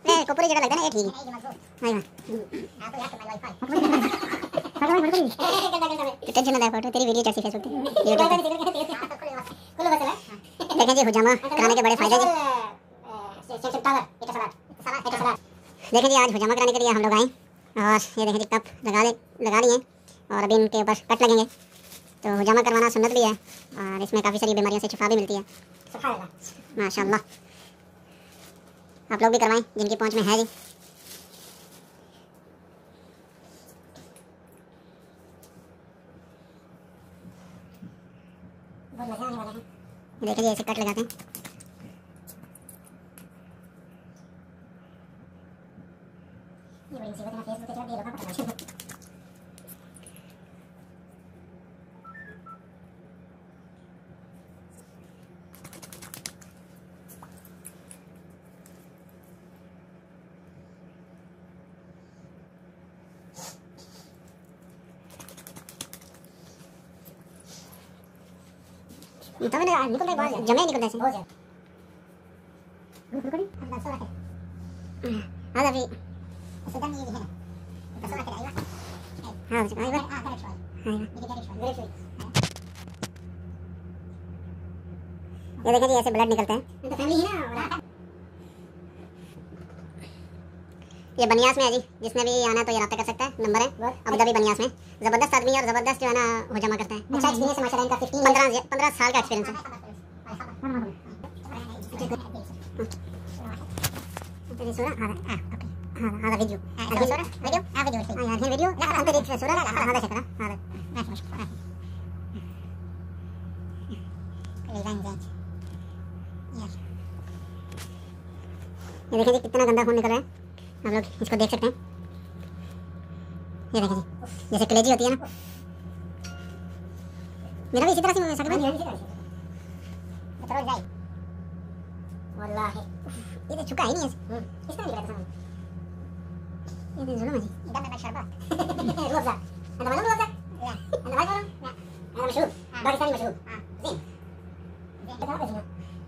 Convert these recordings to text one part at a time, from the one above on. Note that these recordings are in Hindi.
ये कोपरी जगह लगता है ना, ये ठीक है। हां टेंशन ना ले, फोटो तेरी वीडियो चलती फेसबुक पे, यूट्यूब पे। देखें जी हुजामा कराने के बड़े फायदे जी। देखें जी आज हुजामा कराने के लिए हम लोग आए और ये देखें जी कप लगा लिए और अभी इनके ऊपर कट लगेंगे। तो हुजामा करवाना सुन्नत भी है और इसमें काफ़ी सारी बीमारियों से शिफा भी मिलती है। माशाल्लाह, आप लोग भी करवाएं जिनकी पहुंच में है जी। देखिए जी ऐसे कट लगाते हैं। ये बड़ी मुसीबत है, फेसबुक पे चढ़ दिया लोगों को पता नहीं। तब ना निकल रहा है, जमे निकल रहा है। रुक अंदर सो रखे। हां अभी सदन ये है। तो सो रखे आइए। हां आइए। हां करेक्ट है। हां ये करेक्ट है। वेरी ये देखिए जी ऐसे ब्लड निकलते हैं। तो फैमिली है ना। ये बनियास में है जी, जिसने भी आना तो ये राब्ता कर सकता है। नंबर है अबू धाबी बनियास में। जबरदस्त आदमी है और जबरदस्त जो है ना हुजामा करता है। अच्छा एक्सपीरियंस है माशाल्लाह इनका। 15 साल का एक्सपीरियंस है। तेरी सूरा हां वीडियो अभी सूरा वीडियो हां यार वीडियो ला अंत तेरी सूरा हां शक्ल हां ये देखिए जी कितना गंदा खून निकल रहा है, आप लोग इसको देख सकते हैं। ये देखिए जी जैसे कलेजी होती है ना, मेरा भी इसी तरह से सकल है। वल्लाही ये तो चुका ही नहीं है इस तरह निकला था। ये तो जुल्म है जी। दम में शरबत रोज़ा अंदर वाला रोज़ा या अंदर वाला ना मशहूर पाकिस्तानी मशहूर जी ये तो है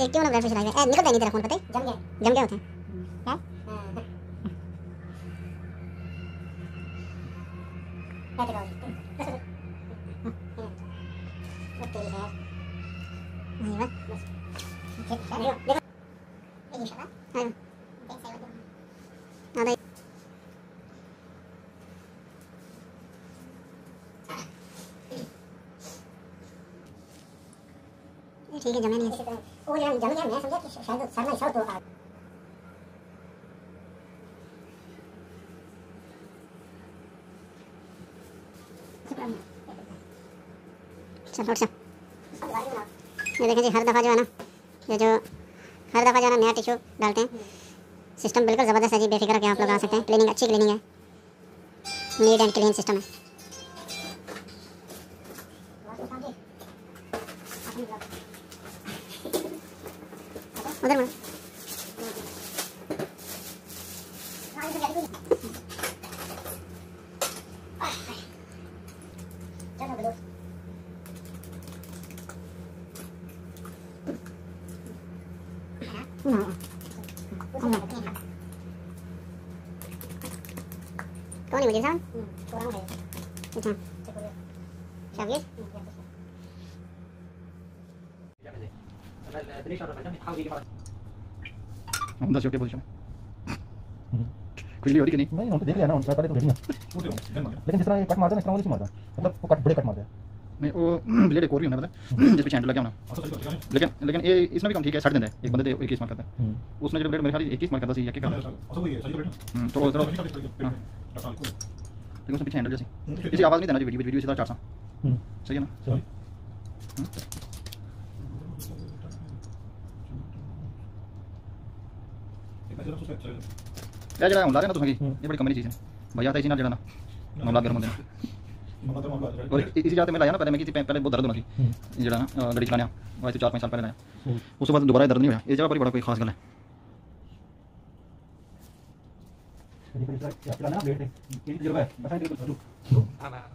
एक क्यों ना ब्लड प्रेशर आएगा निकल जाएंगे तेरा खून पता है जम गया होता है क्या ठीक है जमे नहीं है वो यार जमे यार मैं समझा कि शायद सर में शॉट होगा। चलो अच्छा ये देखें जी हर दफ़ा जो है ना हर दफ़ा जो है ना नया टिश्यू डालते हैं। सिस्टम बिल्कुल ज़बरदस्त है जी, बेफिक्र के आप लोग आ सकते हैं। क्लीनिंग अच्छी क्लीनिंग है, नीट एंड क्लीन सिस्टम है। उधर में कौन है मुझे साहब? अच्छा शाबिर हम दस पोजीशन खुजली हो रही कि नहीं? नहीं उनको देख लिया ना, उनका पहले तो भेजना लेकिन जिस तरह ये कट मारता है ना, इस तरह वो नहीं मारता, मतलब वो कट बड़े कट मारता है। नहीं वो ब्लेड एक और भी होना पता जिस पे हैंडल लगा होना, लेकिन ये इसमें भी कम ठीक है, सड़ देता है एक बंदे 21 मार करता है उसने जो ब्लेड मेरे ख्याल 21 मार करता सी या क्या करता तो देखो उसमें पीछे हैंडल जैसे इसी आवाज नहीं देना जो वीडियो इसी तरह 400 सही है ना। ਇਹ ਜਿਹੜਾ ਹੁੰਦਾ ਨਾ ਤੁਸੀਂ ਇਹ बड़ी कम चीज़ है भैया तो इसी नाल जड़ा ना मामला गर्म होंगे और इसी जगह पे मैं लाया ना पहले मैं की पहले बहुत दर्द होना थी जड़ा ना गड्डी चलाने आज तो 4-5 साल पहले लाया उस बाद दोबारा दर्द नहीं हुआ इस जगह पर बड़ा कोई खास गल है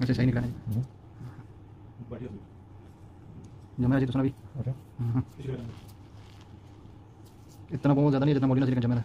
वैसे सही निकला नहीं जमा जी तो सुना भी ओके इतना बहुत ज़्यादा नहीं जितना मोदी नजर का जमा है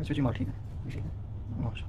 स्विच मार ठीक है माशाल्लाह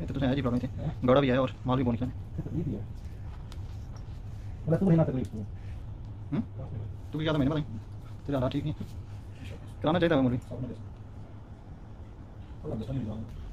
ये तो है जी प्रॉब्लम थी गौड़ा भी है और माल भी बोनी चाहिए वला तो ना तकलीफ तू क्या था मैंने बताई तेरा हालात ठीक नहीं कराना चाहिए था मुझे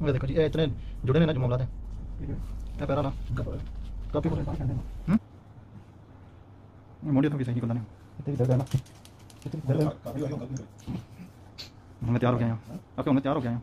वो देखो जी ये इतने जुड़े नहीं ना जो मामला थे क्या पैरा ना काफी मोड़ी तो भी सही निकलता नहीं इतनी दर्द है ना इतनी दर्द है काफी हो गया मैं तैयार हो गया यहाँ आपके मैं तैयार हो गया यहाँ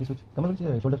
ये सोच कमर से शोल्डर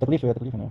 तकलीफ है ना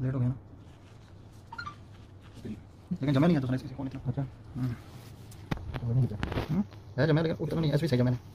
लेट हो गया ना लेकिन जमा नहीं है तो सुना इसकी कौन इतना अच्छा तो नहीं किया है जमा लेकिन उतना नहीं एसवी सही जमा नहीं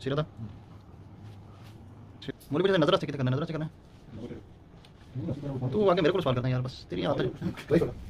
सीधा था मुझे भी नजर से करना नजर से करना तू आगे मेरे को सवाल करना यार बस तेरी आदत है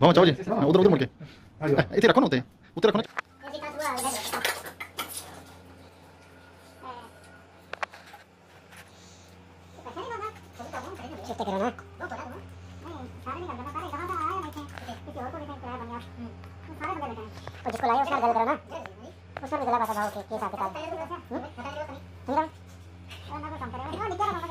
vamos chao जी उधर उधर मुड़ के इधर रखो ना उधर उधर रखो ना शिफ्ट करो ना सारे निकल जाना सारे कहां से आए बैठे किसी और को भी नहीं कराया बनिया सारे बंदे बैठे हैं और जिसको लाया उसका गल करो ना उसमें भी गला बता दो के साथ निकाल समझा ना को काम करेगा निकल रहा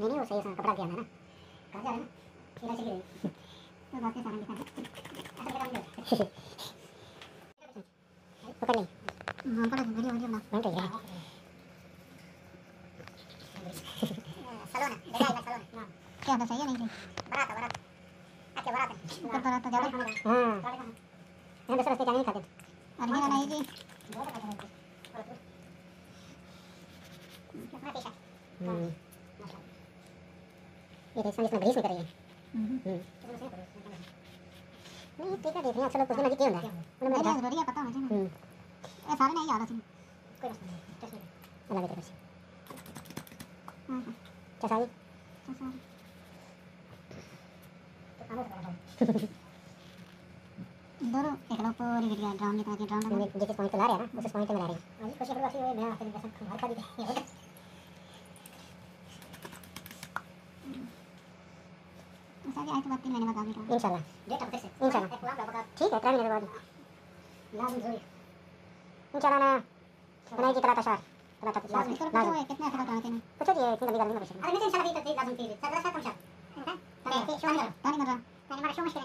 नहीं वो सही कपड़ा क्या है ना कहाँ जा रहे हैं सीधा चलिए तो बातें सारा दिखा पकड़ ले हाँ पकड़ वीडियो वीडियो ना बंद कर दिया सलोना देखा है सलोना क्या था सही है नहीं बड़ा था बरात ज्यादा हां हम दूसरे रास्ते नहीं खाते और मेरा नहीं जी ये देखो इसमें ग्रीस निकल रही है नहीं ठीक है देख रहे हैं असल कुछ ना क्या होता है उन्होंने मेरा जरूरी है पता मुझे ये सारे नहीं आ रहा थी कोई रास्ता नहीं अलग तरफ से हां चसाई दोनों एक लोग पूरी वीडियो ड्राम में ताकि ड्राम में जिस पॉइंट पे ला रहे हैं ना उस पॉइंट पे मैं ला रही हूं आज खुशी खबर वाली मैं आके बस खबर खा दी ये होगा सारी आज बात 3 महीने बाद आगे इंशाल्लाह डेट अब से इंशाल्लाह ठीक है 3 महीने बाद लाजम जरूर इंशाल्लाह ना बनाई की तरह तशार लाजम कितना खबर कराते हैं पूछो जी इतनी लंबी गल नहीं अरे मैं इंशाल्लाह भी लाजम थी सर कम शा तानी मरा शो मुश्किल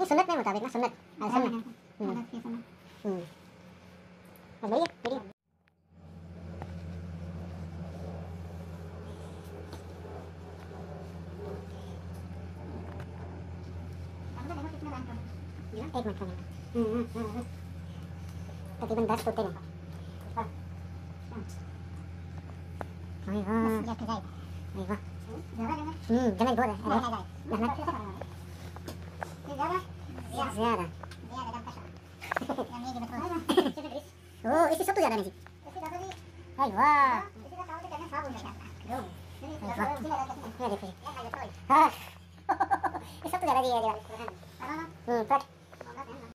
ये सुन्नत नहीं मुताबिक ना सुन्नत सुन्नत की सुन्नत बस बढ़िया बढ़िया एक मिनट तकरीबन 10 तोते हैं अय्वा अय्वा जमल बहुत है ज़्यादा ओह इससे सब तो ज़्यादा नहीं जी अय्वा ये देखिए हाँ ये सब तो ज़्यादा दिया गया